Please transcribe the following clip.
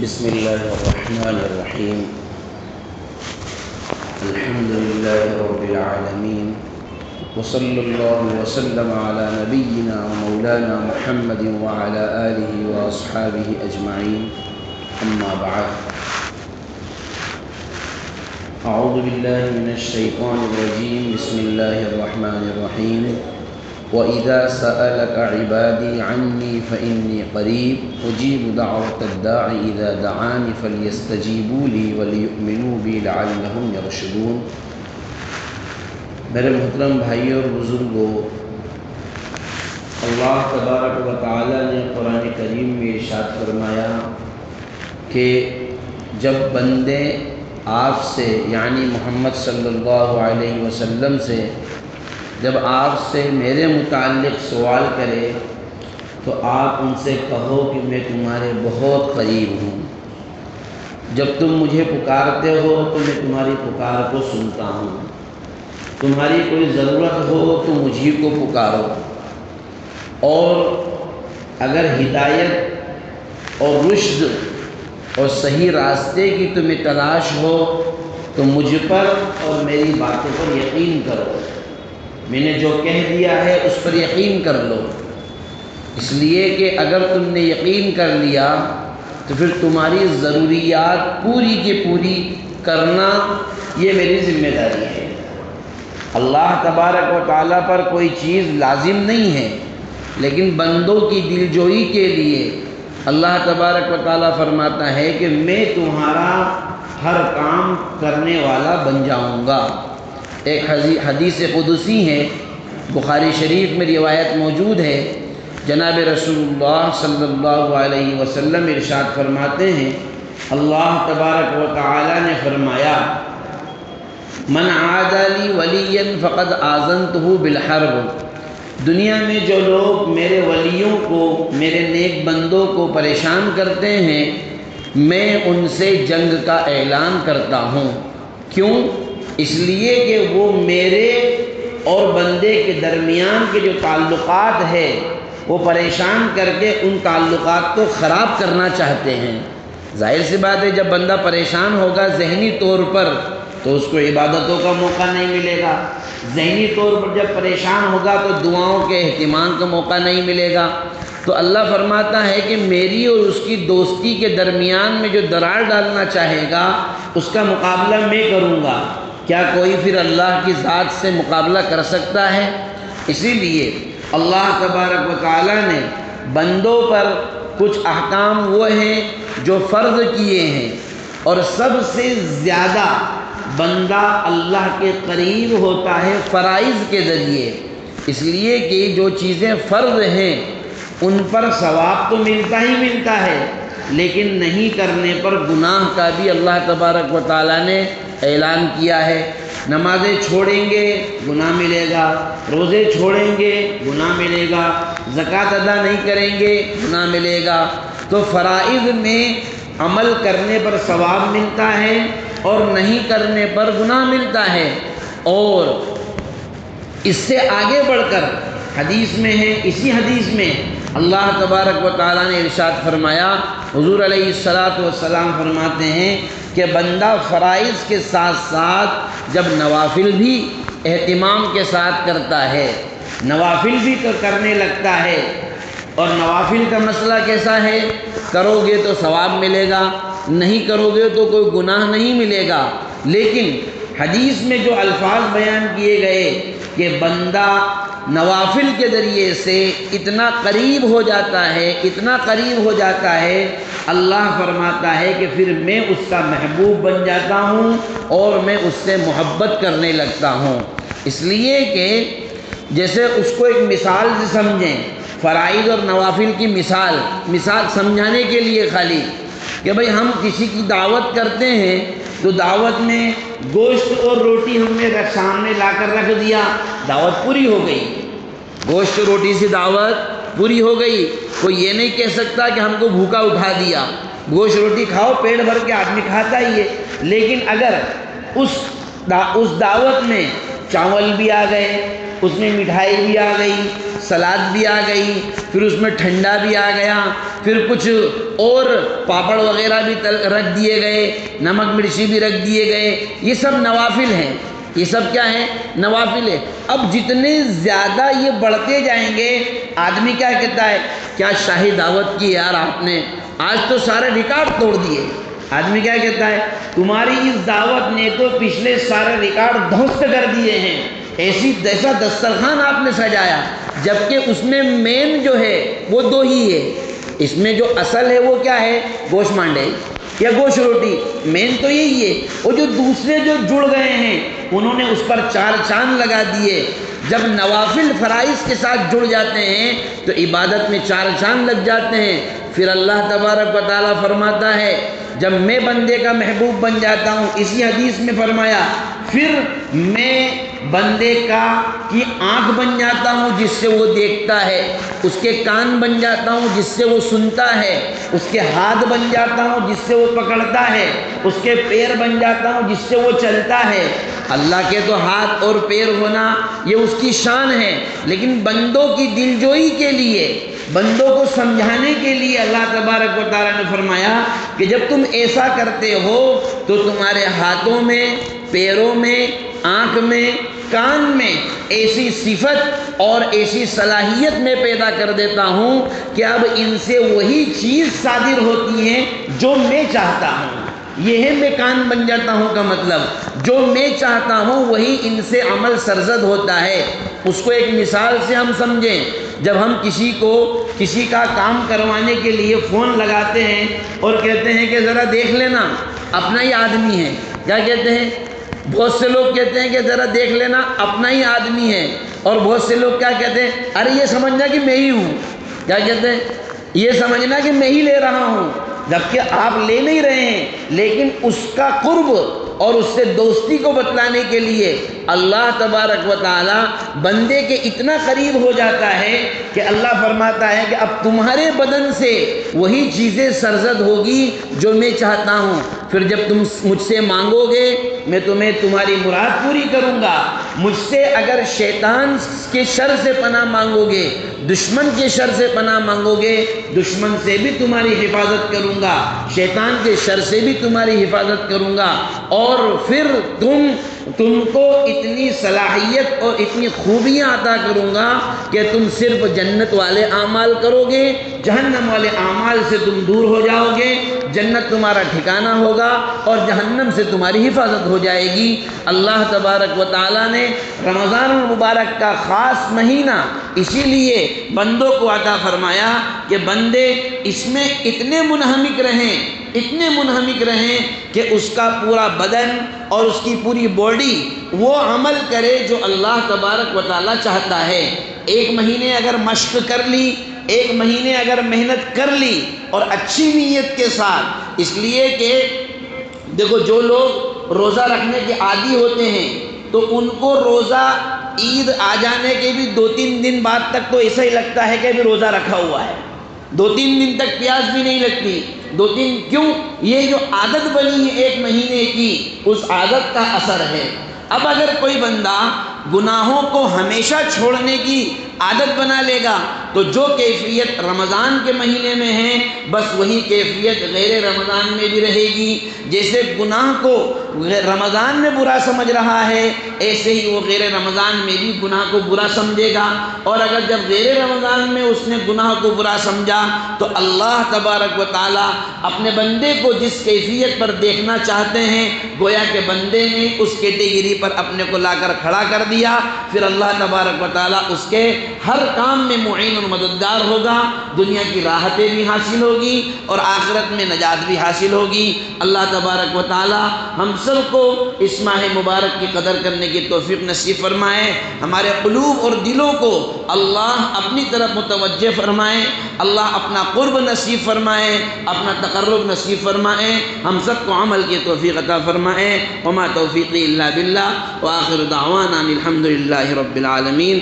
بسم الله الرحمن الرحيم. الحمد لله رب العالمين، وصلى الله وسلم على نبينا ومولانا محمد وعلى آله وأصحابه أجمعين. أما بعد، أعوذ بالله من الشيطان الرجيم. بسم الله الرحمن الرحيم. وَإِذَا سَأَلَكَ عِبَادِي عَنِّي فَإِنِّي قَرِيبٌ أُجِيبُ دَعْوَةَ الدَّاعِ إِذَا دَعَانِ فَلْيَسْتَجِيبُوا لِي وَلْيُؤْمِنُوا بِي لَعَلَّهُمْ يَرْشُدُونَ. میرے محترم بھائیوں اور بزرگوں، اللہ تبارک و تعالی نے قرآن کریم میں ارشاد فرمایا کہ جب بندے آپ سے یعنی محمد صلی اللہ علیہ وسلم سے جب آپ سے میرے متعلق سوال کرے تو آپ ان سے کہو کہ میں تمہارے بہت قریب ہوں. جب تم مجھے پکارتے ہو تو میں تمہاری پکار کو سنتا ہوں. تمہاری کوئی ضرورت ہو تو مجھے کو پکارو، اور اگر ہدایت اور رشد اور صحیح راستے کی تمہیں تلاش ہو تو مجھ پر اور میری باتوں پر یقین کرو. میں نے جو کہہ دیا ہے اس پر یقین کر لو، اس لیے کہ اگر تم نے یقین کر لیا تو پھر تمہاری ضروریات پوری کی پوری کرنا یہ میری ذمہ داری ہے. اللہ تبارک و تعالیٰ پر کوئی چیز لازم نہیں ہے، لیکن بندوں کی دلجوئی کے لیے اللہ تبارک و تعالیٰ فرماتا ہے کہ میں تمہارا ہر کام کرنے والا بن جاؤں گا. ایک حدیث قدسی ہے، بخاری شریف میں روایت موجود ہے. جناب رسول اللہ صلی اللہ علیہ وسلم ارشاد فرماتے ہیں، اللہ تبارک و تعالی نے فرمایا، من عاد لی ولیا فقد آذنتہ بالحرب. دنیا میں جو لوگ میرے ولیوں کو، میرے نیک بندوں کو پریشان کرتے ہیں، میں ان سے جنگ کا اعلان کرتا ہوں. کیوں؟ اس لیے کہ وہ میرے اور بندے کے درمیان کے جو تعلقات ہے وہ پریشان کر کے ان تعلقات کو خراب کرنا چاہتے ہیں. ظاہر سی بات ہے، جب بندہ پریشان ہوگا ذہنی طور پر تو اس کو عبادتوں کا موقع نہیں ملے گا. ذہنی طور پر جب پریشان ہوگا تو دعاؤں کے اہتمام کا موقع نہیں ملے گا. تو اللہ فرماتا ہے کہ میری اور اس کی دوستی کے درمیان میں جو دراڑ ڈالنا چاہے گا اس کا مقابلہ میں کروں گا. کیا کوئی پھر اللہ کی ذات سے مقابلہ کر سکتا ہے؟ اسی لیے اللہ تبارک و تعالیٰ نے بندوں پر کچھ احکام وہ ہیں جو فرض کیے ہیں، اور سب سے زیادہ بندہ اللہ کے قریب ہوتا ہے فرائض کے ذریعے. اس لیے کہ جو چیزیں فرض ہیں ان پر ثواب تو ملتا ہی ملتا ہے، لیکن نہیں کرنے پر گناہ کا بھی اللہ تبارک و تعالیٰ نے اعلان کیا ہے. نمازیں چھوڑیں گے گناہ ملے گا، روزے چھوڑیں گے گناہ ملے گا، زکوٰۃ ادا نہیں کریں گے گناہ ملے گا. تو فرائض میں عمل کرنے پر ثواب ملتا ہے اور نہیں کرنے پر گناہ ملتا ہے. اور اس سے آگے بڑھ کر حدیث میں ہے، اسی حدیث میں اللہ تبارک و تعالیٰ نے ارشاد فرمایا، حضور علیہ الصلاۃ والسلام فرماتے ہیں کہ بندہ فرائض کے ساتھ ساتھ جب نوافل بھی اہتمام کے ساتھ کرتا ہے، نوافل بھی کرنے لگتا ہے. اور نوافل کا مسئلہ کیسا ہے؟ کرو گے تو ثواب ملے گا، نہیں کرو گے تو کوئی گناہ نہیں ملے گا. لیکن حدیث میں جو الفاظ بیان کیے گئے کہ بندہ نوافل کے ذریعے سے اتنا قریب ہو جاتا ہے، اتنا قریب ہو جاتا ہے، اللہ فرماتا ہے کہ پھر میں اس کا محبوب بن جاتا ہوں اور میں اس سے محبت کرنے لگتا ہوں. اس لیے کہ جیسے اس کو ایک مثال سے سمجھیں، فرائض اور نوافل کی مثال سمجھانے کے لیے خالی کہ بھئی ہم کسی کی دعوت کرتے ہیں تو دعوت میں گوشت اور روٹی ہم نے سامنے لا کر رکھ دیا، دعوت پوری ہو گئی. گوشت روٹی سے دعوت پوری ہو گئی. کوئی یہ نہیں کہہ سکتا کہ ہم کو بھوکا اٹھا دیا. گوشت روٹی کھاؤ، پیٹ بھر کے آدمی کھاتا ہی ہے. لیکن اگر اس دعوت میں چاول بھی آ گئے، اس میں مٹھائی بھی آ گئی، سلاد بھی آ گئی، پھر اس میں ٹھنڈا بھی آ گیا، پھر کچھ اور پاپڑ وغیرہ بھی رکھ دیے گئے، نمک مرچی بھی رکھ دیے گئے۔ یہ سب نوافل ہیں، یہ سب کیا ہیں؟ نوافل ہے۔ اب جتنے زیادہ یہ بڑھتے جائیں گے، آدمی کیا کہتا ہے؟ کیا شاہی دعوت کی یار آپ نے، آج تو سارے ریکارڈ توڑ دیے۔ آدمی کیا کہتا ہے؟ تمہاری اس دعوت نے تو پچھلے سارے ریکارڈ دھوست کر دیے ہیں، ایسا دسترخوان آپ نے سجایا، جبکہ اس میں مین جو ہے وہ دو ہی ہے۔ اس میں جو اصل ہے وہ کیا ہے؟ گوشت مانڈے یا گوشت روٹی، مین تو یہی ہے۔ اور جو دوسرے جو جڑ گئے ہیں انہوں نے اس پر چار چاند لگا دیے۔ جب نوافل فرائض کے ساتھ جڑ جاتے ہیں تو عبادت میں چار چاند لگ جاتے ہیں۔ پھر اللہ تبارک و تعالیٰ فرماتا ہے جب میں بندے کا محبوب بن جاتا ہوں، اسی حدیث میں فرمایا پھر میں بندے کی آنکھ بن جاتا ہوں جس سے وہ دیکھتا ہے، اس کے کان بن جاتا ہوں جس سے وہ سنتا ہے، اس کے ہاتھ بن جاتا ہوں جس سے وہ پکڑتا ہے، اس کے پیر بن جاتا ہوں جس سے وہ چلتا ہے۔ اللہ کے تو ہاتھ اور پیر ہونا یہ اس کی شان ہے، لیکن بندوں کی دلجوئی کے لیے، بندوں کو سمجھانے کے لیے اللہ تبارک و تعالیٰ نے فرمایا کہ جب تم ایسا کرتے ہو تو تمہارے ہاتھوں میں، پیروں میں، آنکھ میں، کان میں ایسی صفت اور ایسی صلاحیت میں پیدا کر دیتا ہوں کہ اب ان سے وہی چیز صادر ہوتی ہے جو میں چاہتا ہوں۔ یہ ہے میں کان بن جاتا ہوں کا مطلب، جو میں چاہتا ہوں وہی ان سے عمل سرزد ہوتا ہے۔ اس کو ایک مثال سے ہم سمجھیں، جب ہم کسی کا کام کروانے کے لیے فون لگاتے ہیں اور کہتے ہیں کہ ذرا دیکھ لینا اپنا ہی آدمی ہے، کیا کہتے ہیں؟ بہت سے لوگ کہتے ہیں کہ ذرا دیکھ لینا اپنا ہی آدمی ہے، اور بہت سے لوگ کیا کہتے ہیں؟ ارے یہ سمجھنا کہ میں ہی ہوں، کیا کہتے ہیں؟ یہ سمجھنا کہ میں ہی لے رہا ہوں، جبکہ آپ لے نہیں رہے ہیں، لیکن اس کا قرب اور اس سے دوستی کو بتلانے کے لیے اللہ تبارک و تعالی بندے کے اتنا قریب ہو جاتا ہے کہ اللہ فرماتا ہے کہ اب تمہارے بدن سے وہی چیزیں سرزد ہوگی جو میں چاہتا ہوں۔ پھر جب تم مجھ سے مانگو گے میں تمہیں تمہاری مراد پوری کروں گا۔ مجھ سے اگر شیطان کے شر سے پناہ مانگو گے، دشمن کے شر سے پناہ مانگو گے، دشمن سے بھی تمہاری حفاظت کروں گا، شیطان کے شر سے بھی تمہاری حفاظت کروں گا، اور پھر تم کو اتنی صلاحیت اور اتنی خوبیاں عطا کروں گا کہ تم صرف جنت والے اعمال کرو گے، جہنم والے اعمال سے تم دور ہو جاؤ گے، جنت تمہارا ٹھکانہ ہوگا اور جہنم سے تمہاری حفاظت ہو جائے گی۔ اللہ تبارک و تعالیٰ نے رمضان المبارک کا خاص مہینہ اسی لیے بندوں کو عطا فرمایا کہ بندے اس میں اتنے منہمک رہیں کہ اس کا پورا بدن اور اس کی پوری باڈی وہ عمل کرے جو اللہ تبارک و تعالیٰ چاہتا ہے۔ ایک مہینے اگر مشق کر لی، ایک مہینے اگر محنت کر لی اور اچھی نیت کے ساتھ، اس لیے کہ دیکھو جو لوگ روزہ رکھنے کے عادی ہوتے ہیں تو ان کو روزہ عید آ جانے کے بھی 2-3 دن بعد تک تو ایسا ہی لگتا ہے کہ ابھی روزہ رکھا ہوا ہے، 2-3 دن تک پیاس بھی نہیں لگتی، 2-3 کیوں؟ یہ جو عادت بنی ہے ایک مہینے کی، اس عادت کا اثر ہے۔ اب اگر کوئی بندہ گناہوں کو ہمیشہ چھوڑنے کی عادت بنا لے گا تو جو کیفیت رمضان کے مہینے میں ہے بس وہی کیفیت غیر رمضان میں بھی رہے گی۔ جیسے گناہ کو رمضان میں برا سمجھ رہا ہے، ایسے ہی وہ غیر رمضان میں بھی گناہ کو برا سمجھے گا، اور اگر جب غیر رمضان میں اس نے گناہ کو برا سمجھا تو اللہ تبارک و تعالیٰ اپنے بندے کو جس کیفیت پر دیکھنا چاہتے ہیں گویا کہ بندے نے اس کیٹیگری پر اپنے کو لا کر کھڑا کر دیا، پھر اللہ تبارک و تعالیٰ اس کے ہر کام میں معین و مددگار ہوگا، دنیا کی راحتیں بھی حاصل ہوگی اور آخرت میں نجات بھی حاصل ہوگی۔ اللہ تبارک و تعالیٰ ہم سب کو اس ماہ مبارک کی قدر کرنے کی توفیق نصیب فرمائے، ہمارے قلوب اور دلوں کو اللہ اپنی طرف متوجہ فرمائے، اللہ اپنا قرب نصیب فرمائے، اپنا تقرب نصیب فرمائے، ہم سب کو عمل کی توفیق عطا فرمائے۔ وما توفیقی الا باللہ، وآخر دعوانا الحمد للہ رب العالمین۔